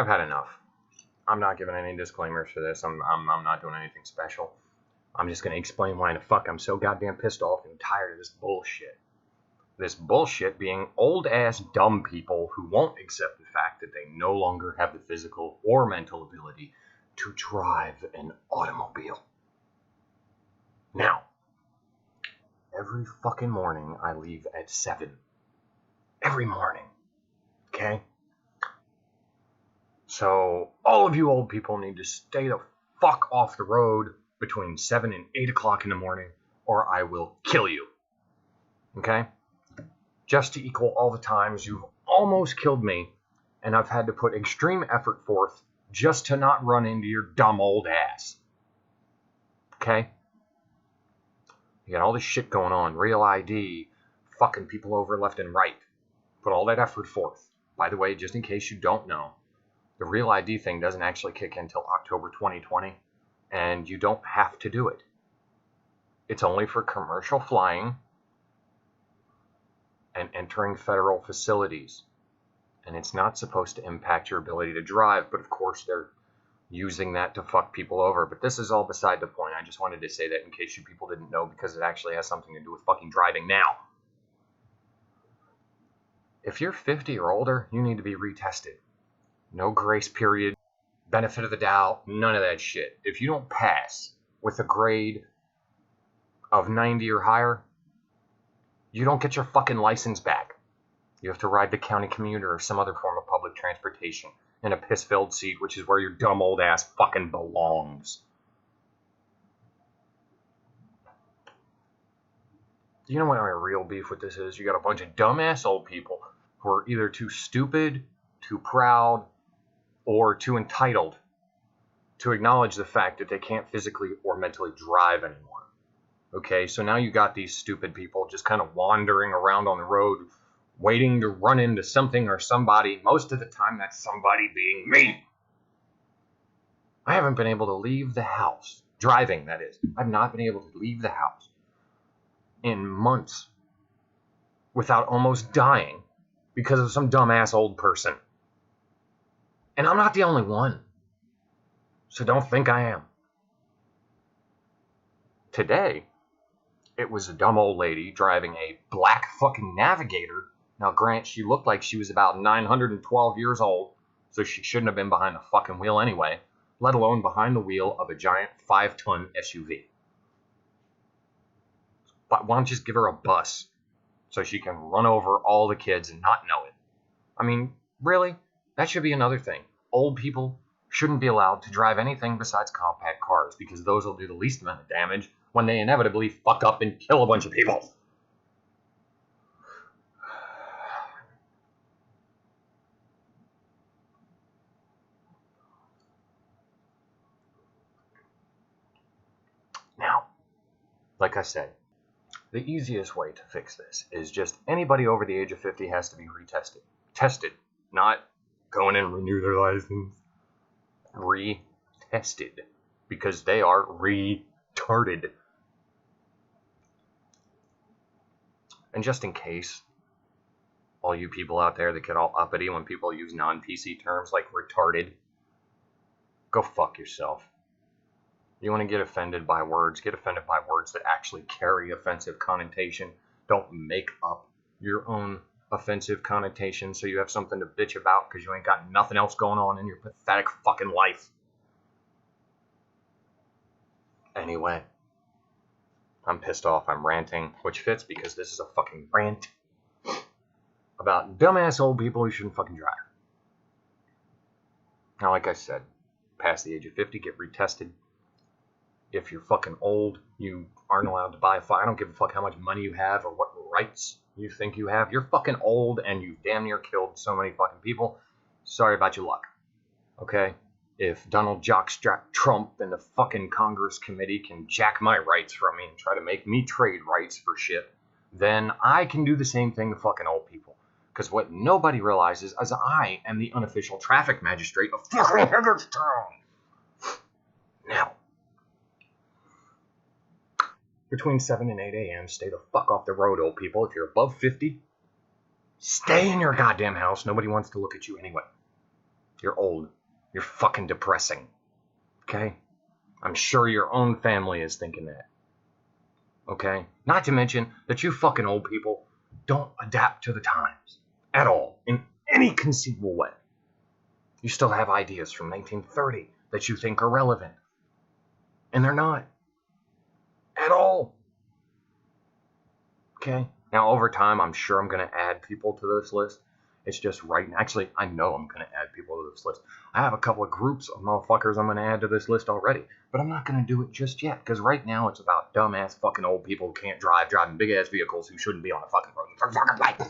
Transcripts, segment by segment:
I've had enough. I'm not giving any disclaimers for this. I'm not doing anything special. I'm just going to explain why the fuck I'm so goddamn pissed off and tired of this bullshit. This bullshit being old-ass dumb people who won't accept the fact that they no longer have the physical or mental ability to drive an automobile. Now, every fucking morning I leave at 7. Every morning. Okay? So, all of you old people need to stay the fuck off the road between 7 and 8 o'clock in the morning, or I will kill you. Okay? Just to equal all the times you've almost killed me, and I've had to put extreme effort forth just to not run into your dumb old ass. Okay? You got all this shit going on, real ID, fucking people over left and right. Put all that effort forth. By the way, just in case you don't know, the real ID thing doesn't actually kick in until October 2020, and you don't have to do it. It's only for commercial flying and entering federal facilities. And it's not supposed to impact your ability to drive, but of course they're using that to fuck people over. But this is all beside the point. I just wanted to say that in case you people didn't know, because it actually has something to do with fucking driving now. If you're 50 or older, you need to be retested. No grace period, benefit of the doubt, none of that shit. If you don't pass with a grade of 90 or higher, you don't get your fucking license back. You have to ride the county commuter or some other form of public transportation in a piss-filled seat, which is where your dumb old ass fucking belongs. You know what my real beef with this is? You got a bunch of dumbass old people who are either too stupid, too proud, or too entitled to acknowledge the fact that they can't physically or mentally drive anymore. Okay, so now you got these stupid people just kind of wandering around on the road, waiting to run into something or somebody. Most of the time, that's somebody being me. I haven't been able to leave the house. Driving, that is. I've not been able to leave the house in months without almost dying because of some dumbass old person. And I'm not the only one. So don't think I am. Today, it was a dumb old lady driving a black fucking Navigator. Now, grant, she looked like she was about 912 years old, so she shouldn't have been behind the fucking wheel anyway, let alone behind the wheel of a giant 5-ton SUV. But why don't you just give her a bus so she can run over all the kids and not know it? I mean, really? That should be another thing. Old people shouldn't be allowed to drive anything besides compact cars, because those will do the least amount of damage when they inevitably fuck up and kill a bunch of people. Now, like I said, the easiest way to fix this is just anybody over the age of 50 has to be retested. Tested, not go in and renew their license. Retested, because they are retarded. And just in case, all you people out there that get all uppity when people use non-PC terms like retarded, go fuck yourself. You want to get offended by words, get offended by words that actually carry offensive connotation. Don't make up your own offensive connotation so you have something to bitch about because you ain't got nothing else going on in your pathetic fucking life. Anyway, I'm pissed off, I'm ranting, which fits because this is a fucking rant about dumbass old people who shouldn't fucking drive. Now, like I said, past the age of 50, get retested. If you're fucking old, you aren't allowed to buy a I don't give a fuck how much money you have or what rights you think you have. You're fucking old and you've damn near killed so many fucking people. Sorry about your luck. Okay? If Donald Jockstrap Trump and the fucking Congress committee can jack my rights from me and try to make me trade rights for shit, then I can do the same thing to fucking old people. Because what nobody realizes is I am the unofficial traffic magistrate of fucking Hagerstown. Now, between 7 and 8 a.m., stay the fuck off the road, old people. If you're above 50, stay in your goddamn house. Nobody wants to look at you anyway. You're old. You're fucking depressing. Okay? I'm sure your own family is thinking that. Okay? Not to mention that you fucking old people don't adapt to the times at all in any conceivable way. You still have ideas from 1930 that you think are relevant. And they're not. At all. Okay? Now, over time, I'm sure I'm going to add people to this list. It's just right now. Actually, I know I'm going to add people to this list. I have a couple of groups of motherfuckers I'm going to add to this list already. But I'm not going to do it just yet. Because right now, it's about dumbass fucking old people who can't drive, driving big-ass vehicles who shouldn't be on a fucking road in the first fucking place.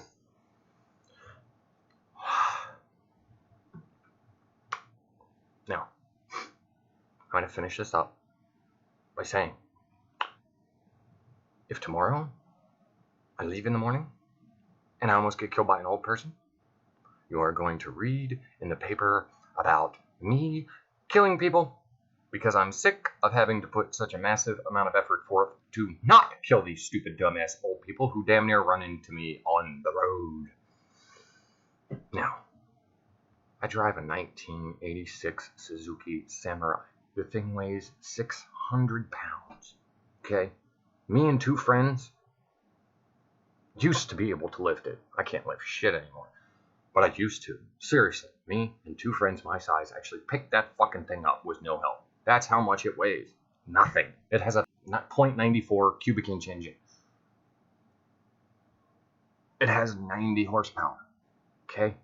Now, I'm going to finish this up by saying, if tomorrow I leave in the morning and I almost get killed by an old person, you are going to read in the paper about me killing people because I'm sick of having to put such a massive amount of effort forth to not kill these stupid dumbass old people who damn near run into me on the road. Now, I drive a 1986 Suzuki Samurai. The thing weighs 600 pounds. Okay? Me and two friends used to be able to lift it. I can't lift shit anymore. But I used to. Seriously, me and two friends my size actually picked that fucking thing up with no help. That's how much it weighs. Nothing. It has a 0.94 cubic inch engine. It has 90 horsepower. Okay?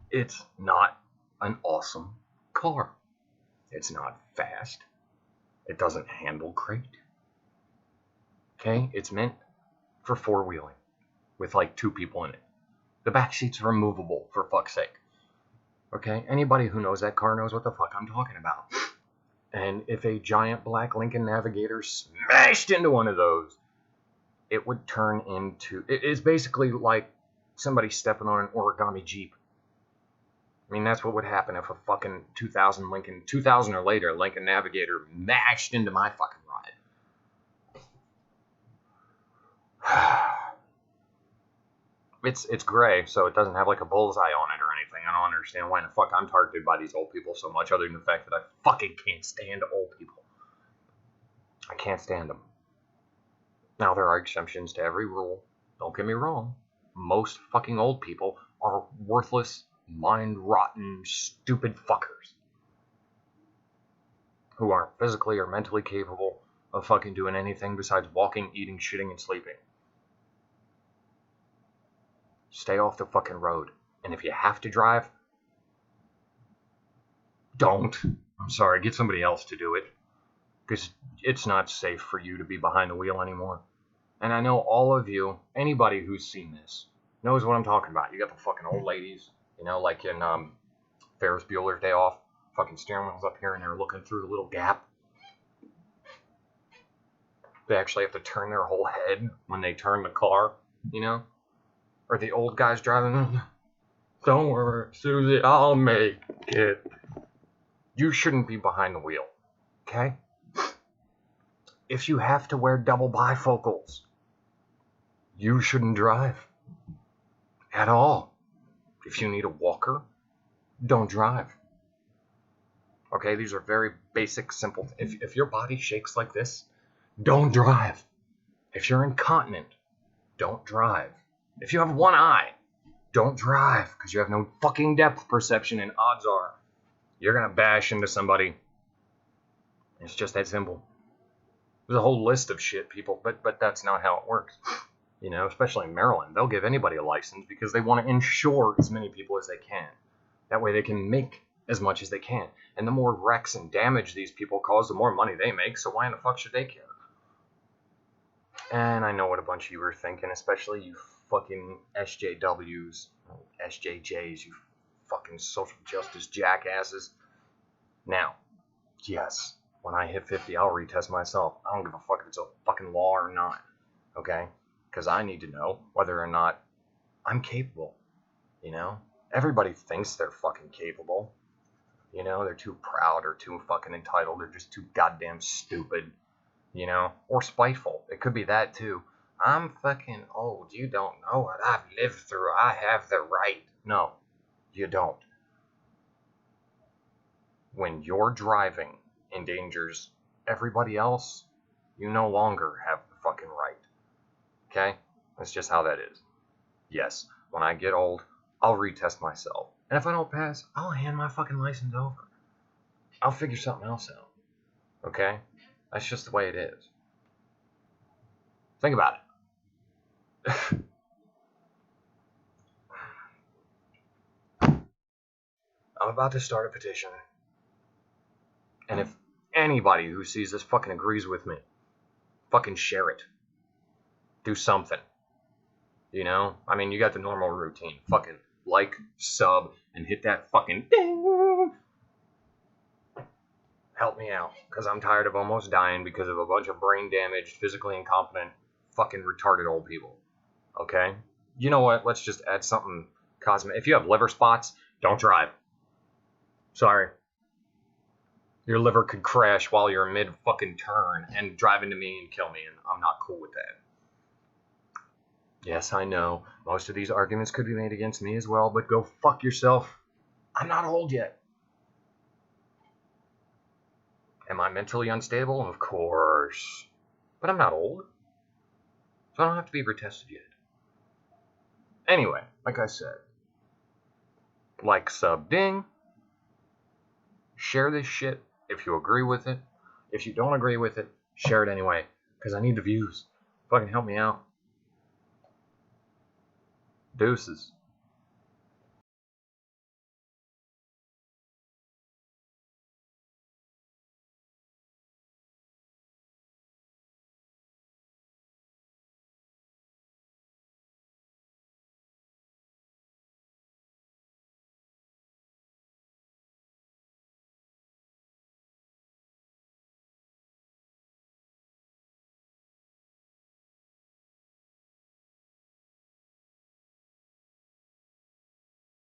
It's not an awesome car. It's not fast. It doesn't handle great. Okay? It's meant for four-wheeling with like two people in it. The back seat's removable, for fuck's sake. Okay? Anybody who knows that car knows what the fuck I'm talking about. And if a giant black Lincoln Navigator smashed into one of those, it would turn into... It is basically like somebody stepping on an origami Jeep. I mean, that's what would happen if a fucking 2000 or later Lincoln Navigator mashed into my fucking ride. It's gray, so it doesn't have like a bullseye on it or anything. I don't understand why in the fuck I'm targeted by these old people so much, other than the fact that I fucking can't stand old people. I can't stand them. Now, there are exceptions to every rule. Don't get me wrong. Most fucking old people are worthless, mind-rotten, stupid fuckers who aren't physically or mentally capable of fucking doing anything besides walking, eating, shitting, and sleeping. Stay off the fucking road. And if you have to drive, don't. I'm sorry, get somebody else to do it. Because it's not safe for you to be behind the wheel anymore. And I know all of you, anybody who's seen this, knows what I'm talking about. You got the fucking old ladies, you know, like in Ferris Bueller's Day Off. Fucking steering wheel's up here and they're looking through the little gap. They actually have to turn their whole head when they turn the car, you know? Or the old guys driving, don't worry, Susie, I'll make it. You shouldn't be behind the wheel, okay? If you have to wear double bifocals, you shouldn't drive at all. If you need a walker, don't drive. Okay, these are very basic, simple. If your body shakes like this, don't drive. If you're incontinent, don't drive. If you have one eye, don't drive, because you have no fucking depth perception, and odds are you're going to bash into somebody. It's just that simple. There's a whole list of shit, people, but that's not how it works. You know, especially in Maryland, they'll give anybody a license because they want to insure as many people as they can. That way they can make as much as they can. And the more wrecks and damage these people cause, the more money they make, so why in the fuck should they care? And I know what a bunch of you are thinking, especially you fucking SJWs, SJJs, you fucking social justice jackasses. Now, yes, when I hit 50, I'll retest myself. I don't give a fuck if it's a fucking law or not, okay? Because I need to know whether or not I'm capable, you know? Everybody thinks they're fucking capable, you know? They're too proud or too fucking entitled. They're just too goddamn stupid, you know? Or spiteful. It could be that, too. I'm fucking old. You don't know what I've lived through. I have the right. No, you don't. when your driving endangers everybody else, you no longer have the fucking right. Okay? That's just how that is. Yes, when I get old, I'll retest myself. And if I don't pass, I'll hand my fucking license over. I'll figure something else out. Okay? That's just the way it is. Think about it. I'm about to start a petition. And if anybody who sees this fucking agrees with me, fucking share it. Do something. You know? I mean, you got the normal routine. Fucking like, sub, and hit that fucking ding. Help me out, because I'm tired of almost dying because of a bunch of brain-damaged, physically incompetent, fucking retarded old people. Okay? You know what? Let's just add something cosmetic. If you have liver spots, don't drive. Sorry. Your liver could crash while you're mid-fucking turn and drive into me and kill me, and I'm not cool with that. Yes, I know. Most of these arguments could be made against me as well, but go fuck yourself. I'm not old yet. Am I mentally unstable? Of course. But I'm not old. So I don't have to be retested yet. Anyway, like I said, like, sub, ding. Share this shit if you agree with it. If you don't agree with it, share it anyway. Because I need the views. Fucking help me out. Deuces.